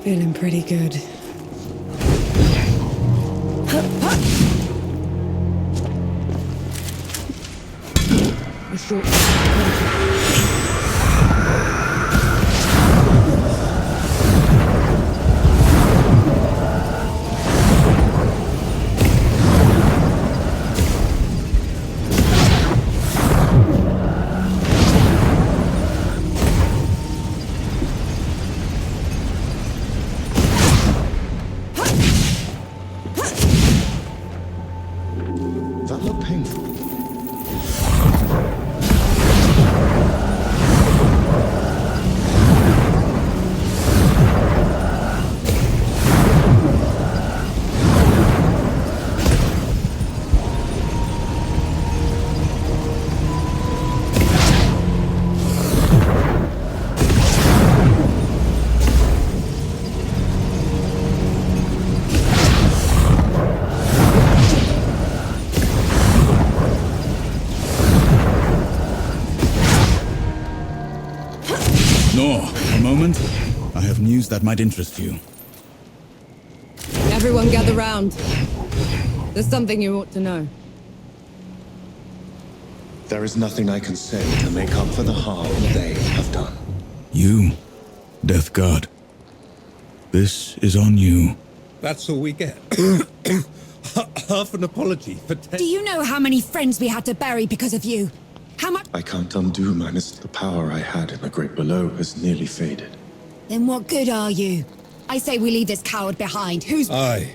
Feeling pretty good. A short. That looked painful. No, a moment. I have news that might interest you. Everyone gather round. There's something you ought to know. There is nothing I can say to make up for the harm they have done. You, Death God. This is on you. That's all we get. Half an apology for Do you know how many friends we had to bury because of you? How much? I can't undo, Manus. The power I had in the Great Below has nearly faded. Then what good are you? I say we leave this coward behind. Who's... Aye.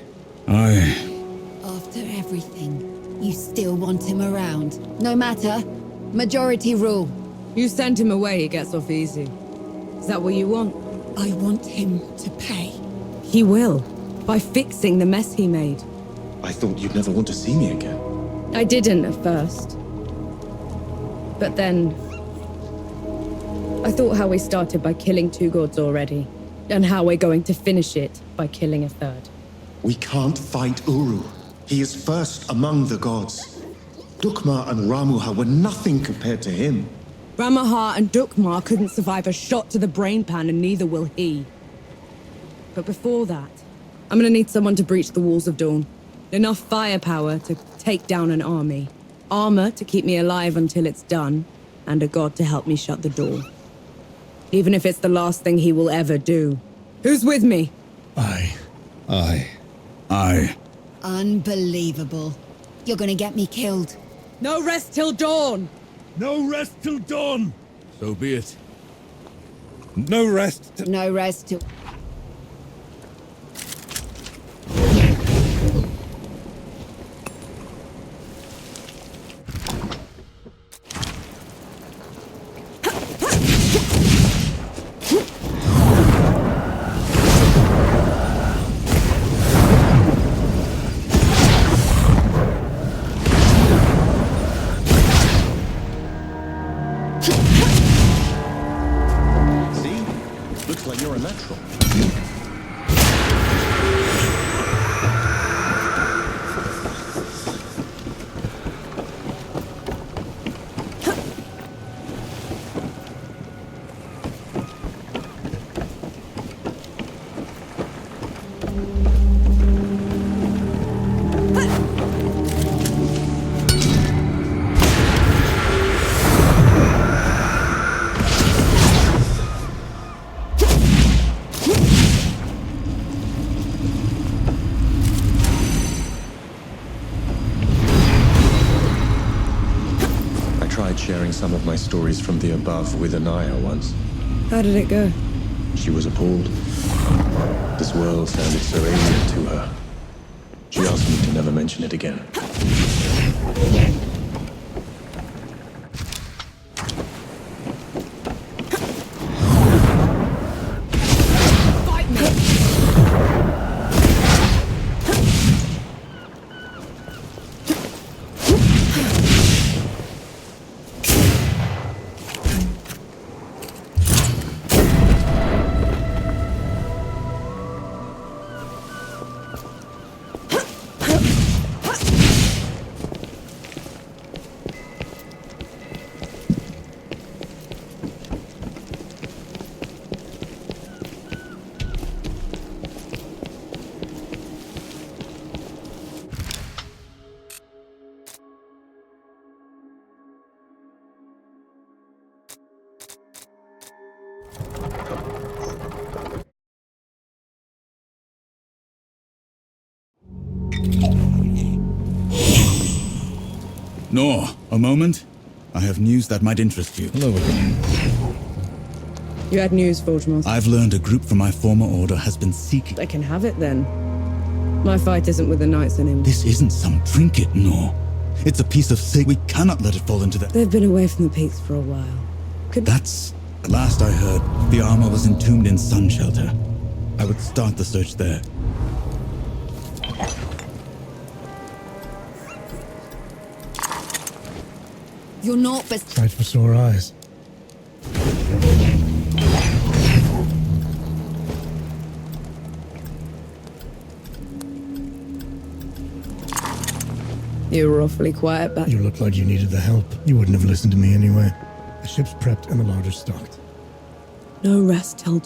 After everything, you still want him around. No matter. Majority rule. You send him away, he gets off easy. Is that what you want? I want him to pay. He will. By fixing the mess he made. I thought you'd never want to see me again. I didn't at first. But then... I thought how we started by killing 2 gods already. And how we're going to finish it by killing a 3rd. We can't fight Uru. He is first among the gods. Dukma and Ramuha were nothing compared to him. Ramahar and Dukmar couldn't survive a shot to the brain pan, and neither will he. But before that, I'm gonna need someone to breach the walls of Dawn. Enough firepower to take down an army. Armor to keep me alive until it's done, and a god to help me shut the door. Even if it's the last thing he will ever do. Who's with me? Aye. Unbelievable. You're gonna get me killed. No rest till dawn! No rest till dawn! So be it. No rest. No rest till... Looks like you're a natural. Sharing some of my stories from the above with Anaya once. How did it go? She was appalled. This world sounded so alien to her. She asked me to never mention it again. Fight me! No, a moment. I have news that might interest you. Hello again. You had news, Forgemoss. I've learned a group from my former order has been seeking. They can have it then. My fight isn't with the Knights anymore. This isn't some trinket, no. It's a piece of silk. We cannot let it fall into the... They've been away from the peaks for a while. That's... the last I heard, the armor was entombed in Sun Shelter. I would start the search there. You're not Sight for sore eyes. You were awfully quiet back. You looked like you needed the help. You wouldn't have listened to me anyway. The ship's prepped and the larder's stocked. No rest till...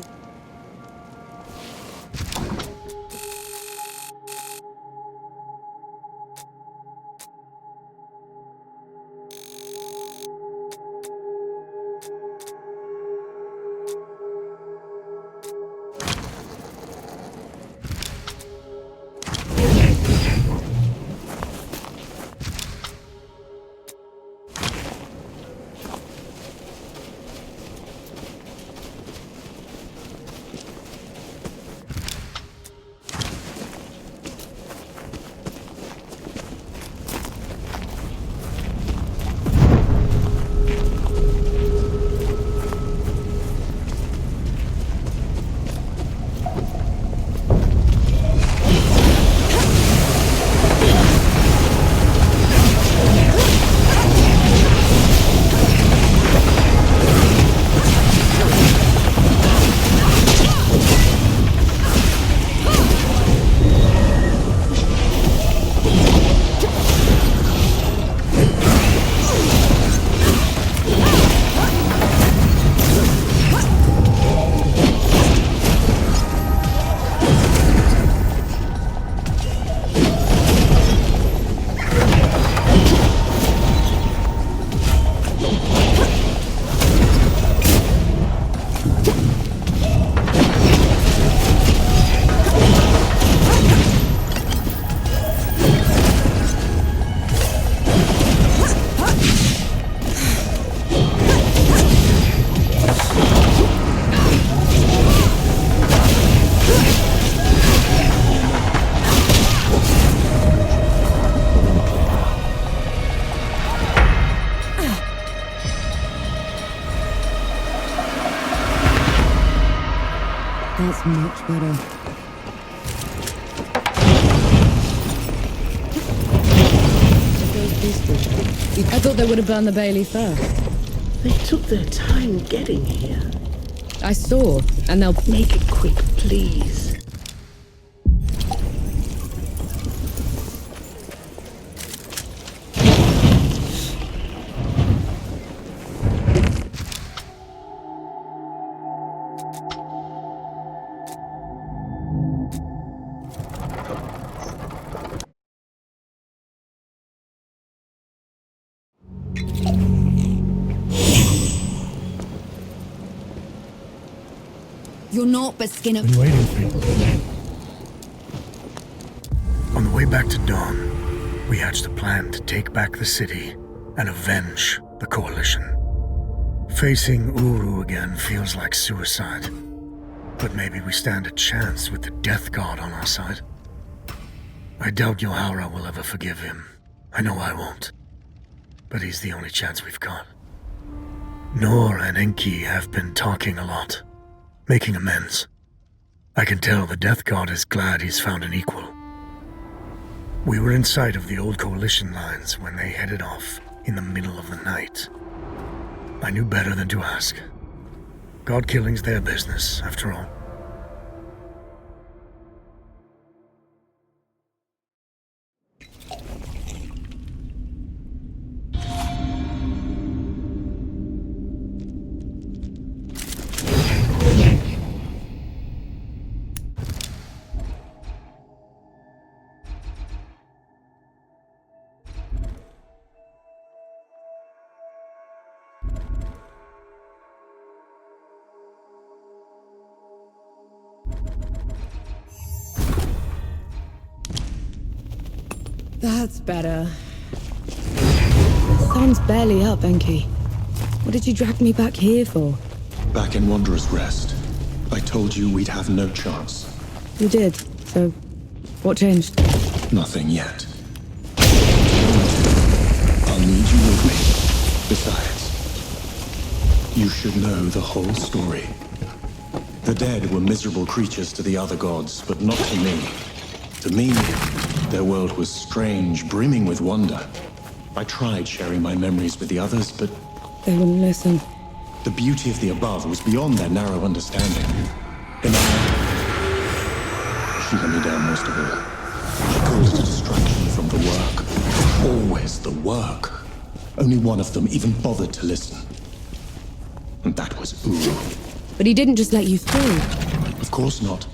That's much better. I thought they would have burned the Bailey first. They took their time getting here. I saw, and they'll... Make it quick, please. You're not Baskin. Been waiting for you. On the way back to Dawn, we hatched a plan to take back the city and avenge the Coalition. Facing Uru again feels like suicide, but maybe we stand a chance with the Death God on our side. I doubt Yohara will ever forgive him. I know I won't. But he's the only chance we've got. Nor and Enki have been talking a lot, making amends. I can tell the Death God is glad he's found an equal. We were in sight of the old Coalition lines when they headed off in the middle of the night. I knew better than to ask. God killing's their business, after all. That's better. sun's barely up, Enki. What did you drag me back here for? Back in Wanderer's Rest, I told you we'd have no chance. You did, so what changed? Nothing yet. I'll need you with me. Besides, you should know the whole story. The dead were miserable creatures to the other gods, but not to me. To me, their world was strange, brimming with wonder. I tried sharing my memories with the others, but They wouldn't listen. the beauty of the above was beyond their narrow understanding. In the end, she let me down most of all. She called it a distraction from the work. Always the work. Only one of them even bothered to listen. And that was Uru. But he didn't just let you through. Of course not.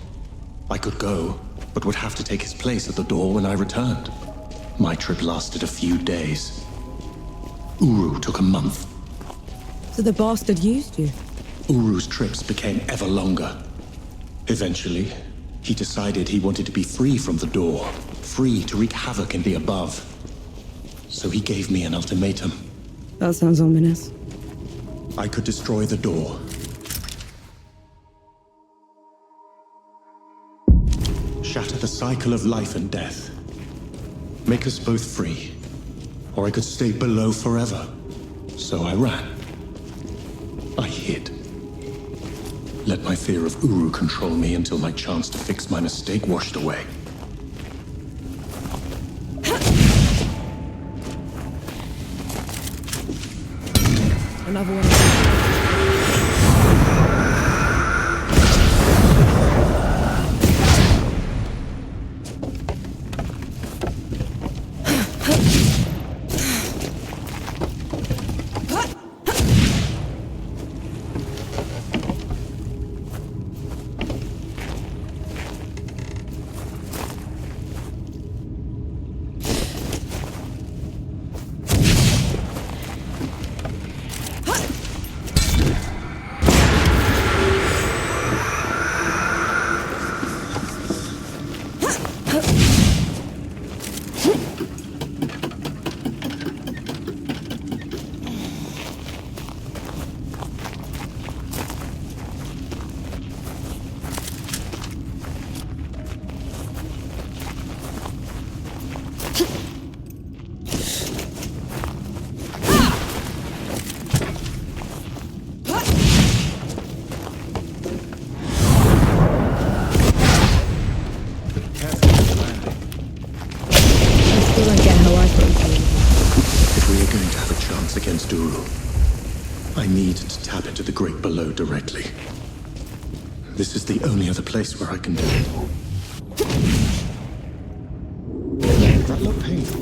I could go, but would have to take his place at the door when I returned. My trip lasted a few days. Uru took a month. So the bastard used you. Uru's trips became ever longer. Eventually, he decided he wanted to be free from the door, free to wreak havoc in the above. So he gave me an ultimatum. That sounds ominous. I could destroy the door. Shatter the cycle of life and death. Make us both free. Or I could stay below forever. So I ran. I hid. Let my fear of Uru control me until my chance to fix my mistake washed away. Another one. Against Uru, I need to tap into the Great Below directly. This is the only other place where I can do it. That looked painful.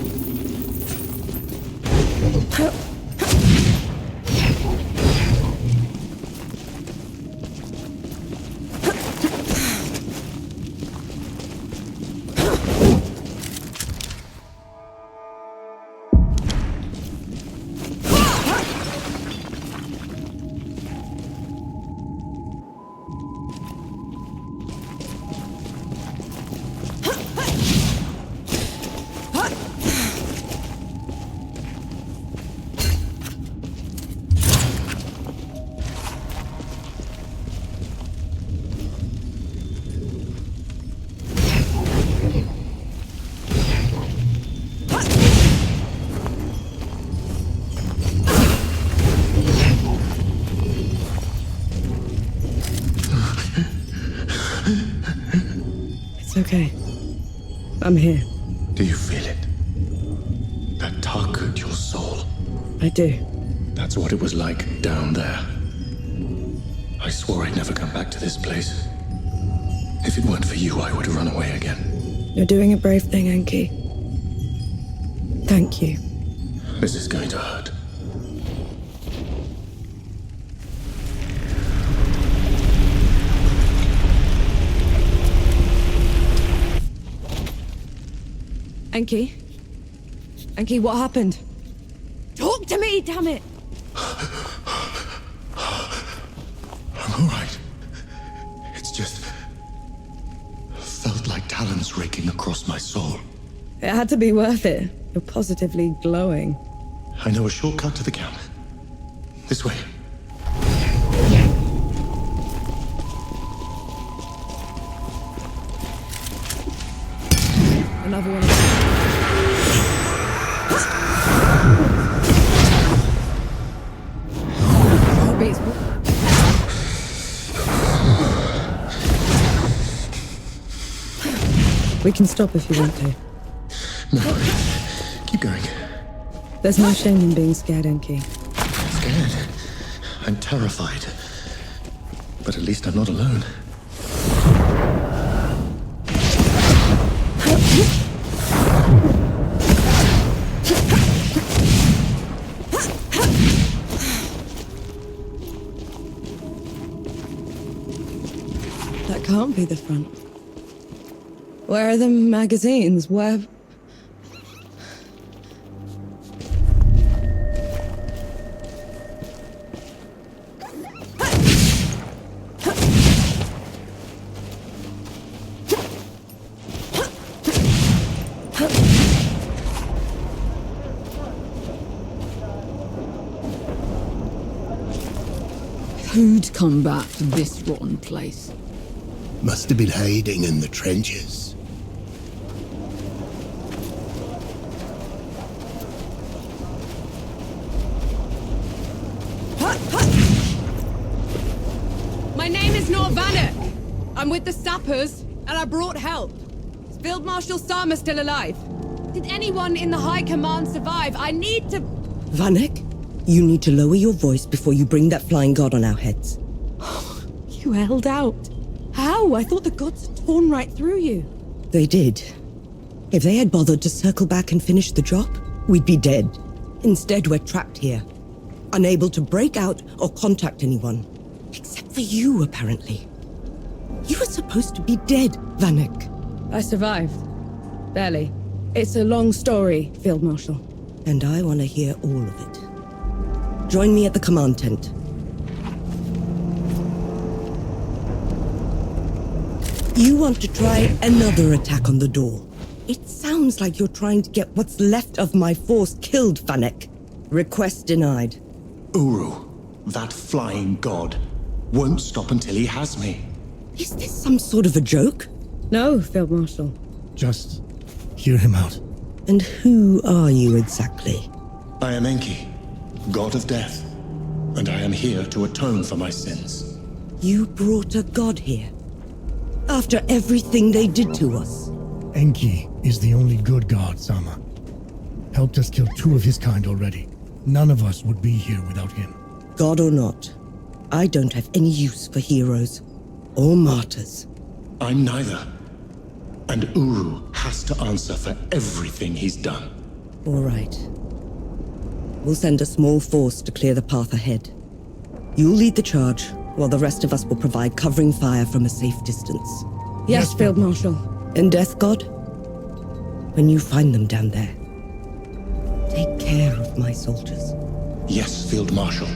It's okay. I'm here. Do you feel it? That tug at your soul. I do. That's what it was like down there. I swore I'd never come back to this place. If it weren't for you, I would have run away again. You're doing a brave thing, Enki. Thank you. This is going to hurt. Enki? Enki, what happened? Talk to me, damn it! I'm all right. It's just felt like talons raking across my soul. It had to be worth it. You're positively glowing. I know a shortcut to the camp. This way. Another one of them. Beats. We can stop if you want to. No. Keep going. There's no shame in being scared, Enki. Scared. I'm terrified. But at least I'm not alone. That can't be the front. Where are the magazines? Where... Who'd come back to this rotten place? Must have been hiding in the trenches. My name is Norvanek. I'm with the sappers, and I brought help. Is Field Marshal Sama still alive? Did anyone in the High Command survive? I need to... Vanek, you need to lower your voice before you bring that flying god on our heads. You held out. How? I thought the gods had torn right through you. They did. If they had bothered to circle back and finish the job, we'd be dead. Instead, we're trapped here, unable to break out or contact anyone. Except for you, apparently. You were supposed to be dead, Vanek. I survived. Barely. It's a long story, Field Marshal. And I want to hear all of it. Join me at the command tent. You want to try another attack on the door. It sounds like you're trying to get what's left of my force killed, Vanek. Request denied. Uru, that flying god, won't stop until he has me. Is this some sort of a joke? No, Field Marshal. Just hear him out. And who are you exactly? I am Enki, god of death, and I am here to atone for my sins. You brought a god here? After everything they did to us? Enki is the only good god, Sama. Helped us kill 2 of his kind already. None of us would be here without him. God or not, I don't have any use for heroes or martyrs. I'm neither. And Uru has to answer for everything he's done. All right. We'll send a small force to clear the path ahead. You'll lead the charge, while the rest of us will provide covering fire from a safe distance. Yes, Field Marshal. And Death God? When you find them down there, take care of my soldiers. Yes, Field Marshal.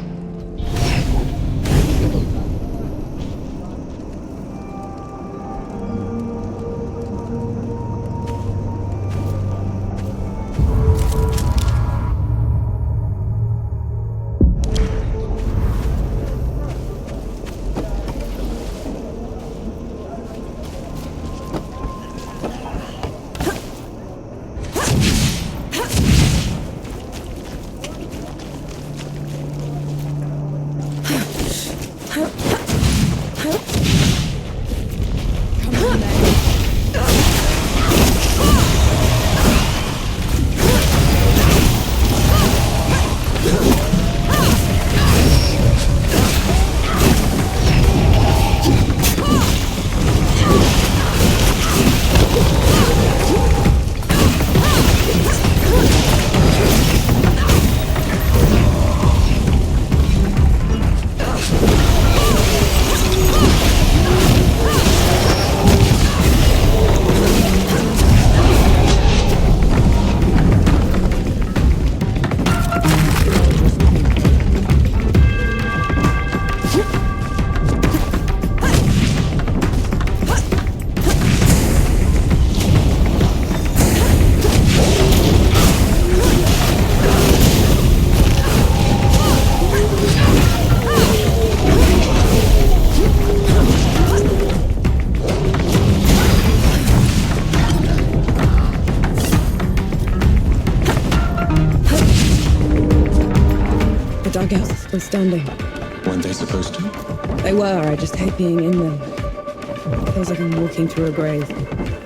dugouts are still standing. Weren't they supposed to? They were, I just hate being in them. Feels like I'm walking through a grave.